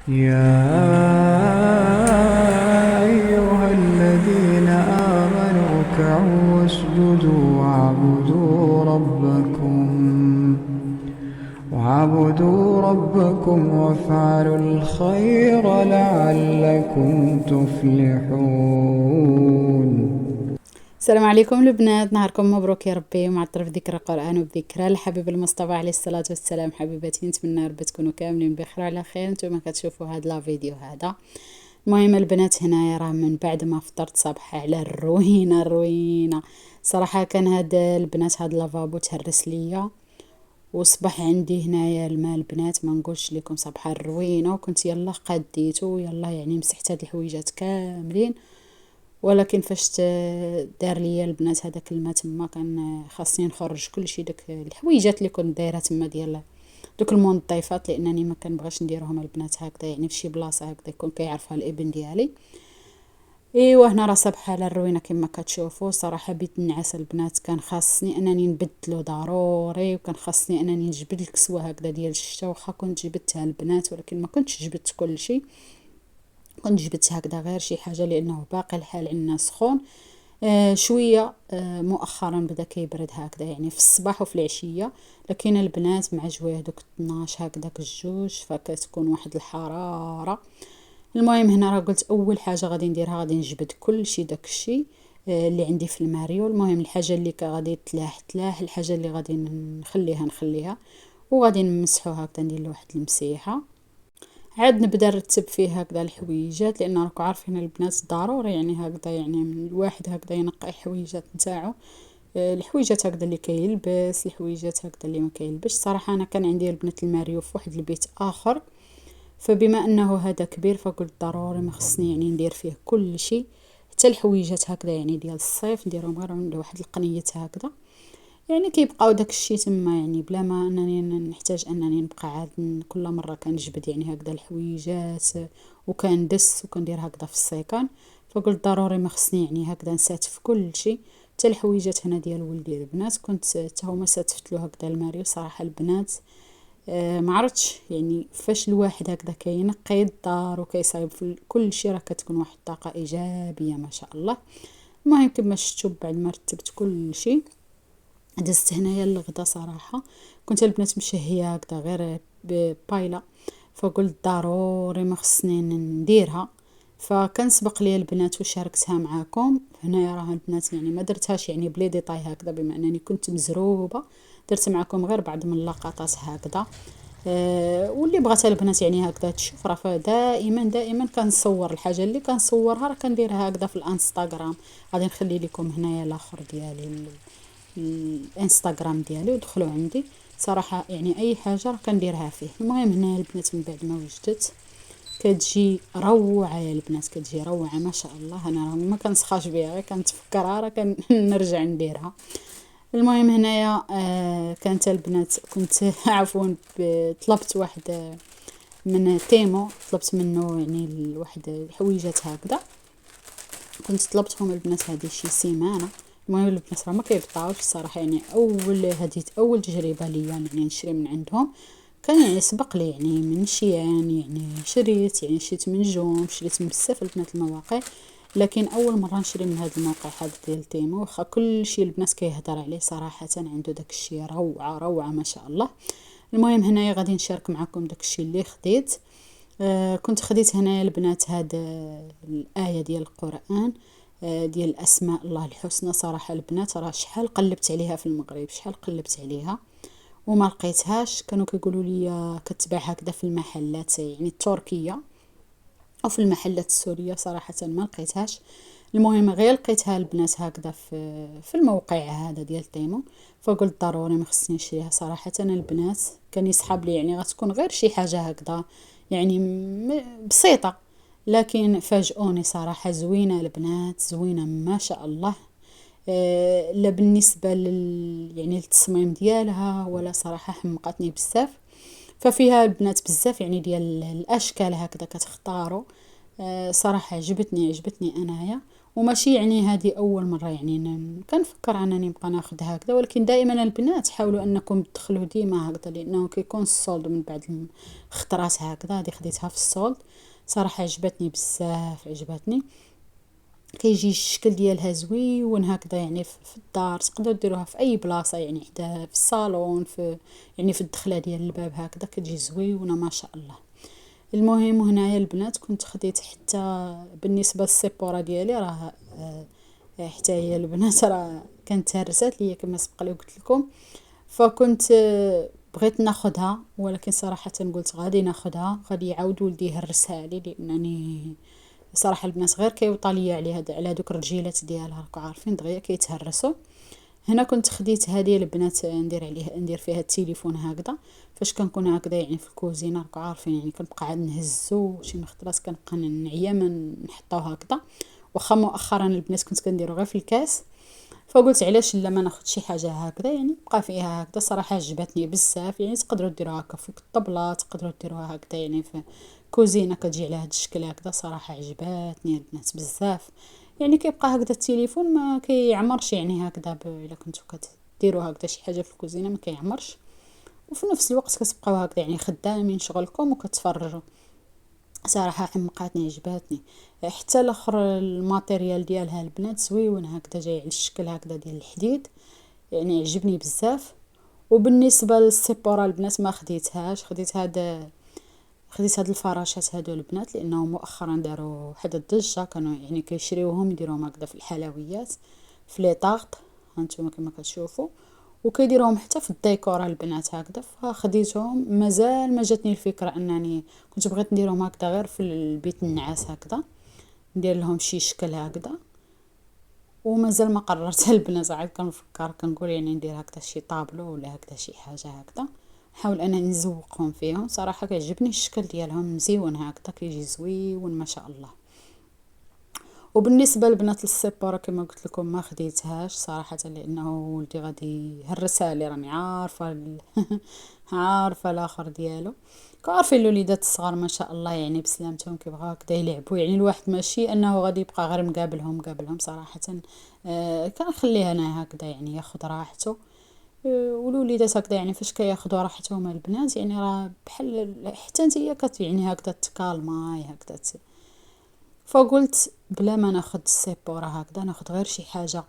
يا أيها الذين آمنوا اركعوا واسجدوا واعبدوا ربكم وافعلوا الخير لعلكم تفلحون. السلام عليكم البنات، نهاركم مبروك يا ربي، ومعطر في ذكرى القرآن وبذكرى الحبيب المصطفى عليه الصلاة والسلام. حبيباتي نتمنى ربي تكونوا كاملين بخير على خير. نتوما كتشوفوا هاد لا فيديو هذا. المهم البنات هنايا راه من بعد ما فطرت صباح على الروينه صراحه. كان هاد البنات هاد لافابو تهرس ليا وصبح عندي هنايا الماء. البنات ما نقولش لكم صباح الروينه، وكنت يلا قديته يلا يعني مسحت هاد الحويجات كاملين. ولكن فاش دار ليا البنات هذاك الماء تما كان خاصني نخرج كلشي داك الحويجات اللي كنت دايره تما ديال دوك المنظفات، لانني ما كنبغيش نديرهم البنات هكذا يعني فشي بلاصه هكذا يكون كيعرفها الابن ديالي. ايوا هنا راه صبحه على الروينه كما كتشوفوا. صراحه بيت النعاس البنات كان خاصني انني نبدلو ضروري، وكان خاصني انني نجبد الكسوه هكذا ديال الشتا. واخا كنت جبدتها البنات ولكن ما كنتش جبدت كلشي، كنت جبت هكذا غير شي حاجه لانه باقي الحال عندنا سخون. شويه مؤخرا بدا كيبرد هكذا يعني في الصباح وفي العشيه، لكن البنات مع جويه دوك 12 هكذاك الجوج فكتكون واحد الحراره. المهم هنا راه قلت اول حاجه غادي نديرها غادي نجبد كلشي داكشي اللي عندي في الماريو. المهم الحاجه اللي غادي تلاح الحاجه اللي غادي نخليها وغادي نمسحو هكذا، ندير له واحد المسيحه. عاد نبدا نرتب فيه هكذا الحويجات، لان راكم عارفين البنات ضروري يعني هكذا يعني الواحد هكذا ينقي الحويجات نتاعو. الحويجات هكذا اللي كيلبس، الحويجات هكذا اللي ما كيلبسش. صراحه انا كان عندي البنات الماريو في واحد البيت اخر، فبما انه هذا كبير فقلت ضروري ما خصني يعني ندير فيه كل شيء، حتى الحويجات هكذا يعني ديال الصيف نديرهم غير عند واحد القنيت هكذا، يعني كيبقاو داك الشيء تما يعني بلا ما انني نحتاج انني نبقى عاد كل مره كنجبد يعني هكذا الحويجات وكندس وكندير هكذا في السيكان. فقلت ضروري ما خصني يعني هكذا نساتف كل شيء. حتى الحويجات هنا ديال ولدي البنات كنت حتى هما ساتفت له هكذا الماريو. صراحه البنات ما عرفتش يعني فاش الواحد هكذا كينقي الدار وكيصايب في كل شيء راه كتكون واحد الطاقه ايجابيه ما شاء الله. المهم كما شفتوا بعد ما رتبت كل شيء دزت هنايا الغدا. صراحه كنت البنات مشهيه هكذا غير بايله، فقلت ضروري ما خصني نديرها. فكان سبق لي البنات وشاركتها معاكم. هنايا راه البنات يعني ما درتهاش يعني بلي ديطاي هكذا، بما انني كنت مزروبه درت معكم غير بعض من اللقطات هكذا. واللي بغاتها البنات يعني هكذا تشوف راه دائما كنصور الحاجه اللي كنصورها راه كنديرها هكذا في الانستغرام. غادي نخلي لكم هنايا الاخر ديالي الانستغرام ديالي ودخلوا عندي. صراحه يعني اي حاجه راه كنديرها فيه. المهم هنا البنات من بعد ما وجدت كتجي روعه يا البنات، كتجي روعه ما شاء الله. انا ما كنسخاش بها غير كنتفكرها راه كنرجع نديرها. المهم هنايا كانت البنات كنت عفوا طلبت واحد من تيمو، طلبت منه يعني واحد الحويجات هكذا. كنت طلبتهم البنات هذه شي سيمانه. المهم البنات راه ما كيبطاوش الصراحه، يعني اول تجربه ليا يعني نشري من عندهم. كان يعني سبق لي يعني من شيان يعني شريت من جوم، شريت من بزاف البنات المواقع، لكن اول مره نشري من هذا الموقع هذا ديال تيمو. واخا كل شيء البنات كيهضر عليه صراحه عنده داك الشيء روعه ما شاء الله. المهم هنايا غادي نشارك معكم داك الشيء اللي خديت. كنت خديت هنايا البنات هاد الايه ديال القران ديال اسماء الله الحسنى. صراحه البنات راه شحال قلبت عليها في المغرب، شحال قلبت عليها وما لقيتهاش. كانوا كيقولوا لي كتباع هكذا في المحلات يعني التركيه او في المحلات السوريه، صراحه ما لقيتهاش. المهم غير لقيتها البنات هكذا في الموقع هذا ديال تيمو، فقلت ضروري ما خصني نشريها. صراحه البنات كان يسحب لي يعني غتكون غير شي حاجه هكذا يعني بسيطه، لكن فاجئوني صراحه. زوينه البنات زوينه ما شاء الله. لا بالنسبه يعني التصميم ديالها ولا، صراحه حمقتني بزاف. ففيها البنات بزاف يعني ديال الاشكال هكذا كتختاروا. صراحه عجبتني انايا. وماشي يعني هذه اول مره يعني كنفكر انني نبقى ناخذ هكذا، ولكن دائما البنات حاولوا انكم تدخلوا ديما هكذا، لانه كيكون الصولد من بعد الخطرات هكذا. هذه خديتها في الصولد صراحه عجبتني بزاف، عجبتني. كيجي الشكل ديالها زويون هكذا يعني في الدار، تقدروا ديروها في اي بلاصه يعني حدا في الصالون، في يعني في الدخله ديال الباب هكذا، كتجي زويونه ما شاء الله. المهم هنايا البنات كنت خديت حتى بالنسبه للسيبوره ديالي راه حتى هي البنات راه كانت هرست ليا كما سبق لي قلت لكم، فكنت بغيت ناخذها، ولكن صراحه قلت غادي ناخذها، غادي يعاود ولدي يهرسها لي، لانني صراحه البنات غير كيوطى ليا على هذوك الرجيلات ديالها، راكم عارفين دغيا كيتهرسوا. هنا كنت خديت هذه البنات ندير فيها التليفون هكذا، فاش كنكون هكذا يعني في الكوزينه، راكم عارفين يعني كنبقى عاد نهزو شي مخطرات، كنبقى نعيا من نحطوه هكذا. واخا مؤخرا البنات كنت كنديرو غير في الكاس، فقلت علاش لا ما ناخذ شي حاجه هكذا يعني بقى فيها هكذا. صراحه عجبتني بزاف، يعني تقدروا ديروها هكا فوق الطبله، تقدروا ديروها هكذا يعني في كوزينه كتجي على هذا الشكل هكذا. صراحه عجبتني البنات بزاف، يعني كيبقى هكذا التليفون ما كيعمرش يعني هكذا الا كنتو كديروا هكذا شي حاجه في الكوزينه ما كيعمرش، وفي نفس الوقت كتبقاو هكذا يعني خدامين شغلكم وكتفرجوا. صراحه عمقاتني، عجباتني. حتى الاخر الماتيريال ديالها البنات زويون هكذا، جاي على الشكل هكذا ديال الحديد، يعني عجبني بزاف. وبالنسبه للسيبوره البنات ما خديتهاش، خديت هاد الفراشات هادو البنات، لانه مؤخرا داروا واحد الضجه، كانوا يعني كيشريوهم يديروهم هكذا في الحلويات في لي طارط هانتوما كما كتشوفوا، وكيديروهم حتى في الديكور البنات هكذا. فخديتهم، مازال ما جاتني الفكره انني كنت بغيت نديرهم هكذا غير في البيت النعاس هكذا، ندير لهم شي شكل هكذا، ومازال ما قررت البنات. عاد كنفكر كنقول يعني ندير هكذا شي طابلو ولا هكذا شي حاجه هكذا، نحاول انني نزوقهم فيهم. صراحه كيعجبني الشكل ديالهم مزيون هكذا، كيجي زويون ما شاء الله. وبالنسبه لبنات السيبوره كما قلت لكم ما خديتهاش صراحه، لانه ولدي غادي يهرسها لي، راني عارفه عارفه الاخر ديالو. كعارفين الوليدات الصغار ما شاء الله يعني بسلامتهم كيبغاو هكذا يلعبوا، يعني الواحد ماشي انه غادي يبقى غير مقابلهم صراحه. كنخليه انا هكذا يعني ياخذ راحته. والوليدات هكذا يعني فاش كياخذوا راحتهم البنات يعني راه بحال حتى نتيا يعني هكذا تكالماي هكذا. فقلت بلا ما ناخذ السيبوره هكذا، ناخذ غير شي حاجه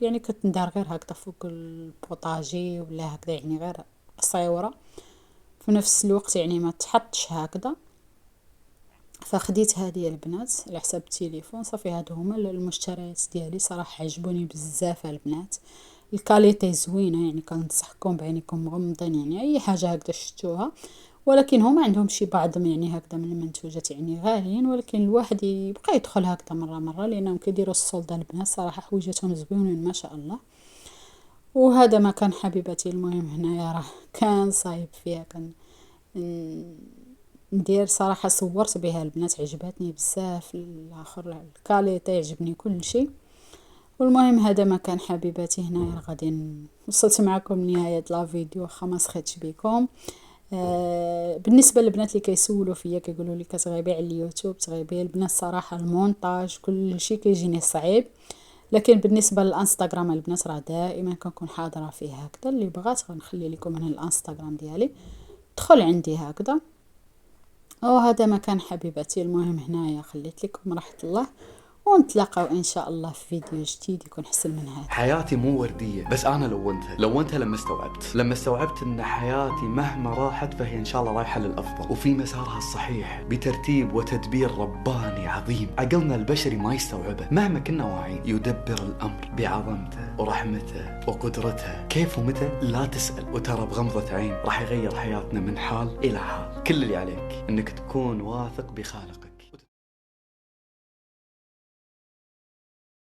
يعني كتندار غير هكذا فوق البوطاجي ولا هكذا، يعني غير قصيوره في نفس الوقت يعني ما تحطش هكذا. فخديت هذه البنات على حساب التليفون. صافي هادو هما المشتريات ديالي، صراحه عجبوني بزاف البنات، الكاليتي زوينه، يعني كنصحكم بعينيكم مغمضين يعني اي حاجه هكذا شفتوها. ولكن هما عندهم شي بعضهم يعني هكذا من المنتوجات يعني غاليين، ولكن الواحد يبقى يدخل هكذا مره لانهم كيديروا السولد البنات. صراحه حويجاتهم زوينين ما شاء الله. وهذا ما كان حبيبتي. المهم هنايا راه كان صايب فيها، كان ندير صراحه صورت بها البنات، عجبتني بزاف. الاخر الكاليتي عجبني كل شيء. والمهم هذا ما كان حبيباتي. هنا غادي وصلت معكم لنهايه لا فيديو واخا ما سخيتش بكم. بالنسبه للبنات اللي كيسولوا فيا كيقولوا لي كتغيبي على اليوتيوب، تغيبي البنات صراحه المونتاج كل شيء كيجيني صعيب، لكن بالنسبه للانستغرام البنات راه دائما كنكون حاضره فيه هكذا. اللي بغات غنخلي لكم هنا الانستغرام ديالي، دخل عندي هكذا. وهذا ما كان حبيباتي. المهم هنايا خليت لكم راحه الله، ونتلاقاو ان شاء الله في فيديو جديد يكون حسن من هذا. حياتي مو ورديه، بس انا لونتها لما استوعبت ان حياتي مهما راحت فهي ان شاء الله رايحه للافضل وفي مسارها الصحيح بترتيب وتدبير رباني عظيم عقلنا البشري ما يستوعبه مهما كنا واعيين. يدبر الامر بعظمته ورحمته وقدرته، كيف ومتى لا تسال، وترى بغمضه عين راح يغير حياتنا من حال الى حال. كل اللي عليك انك تكون واثق بخالقك.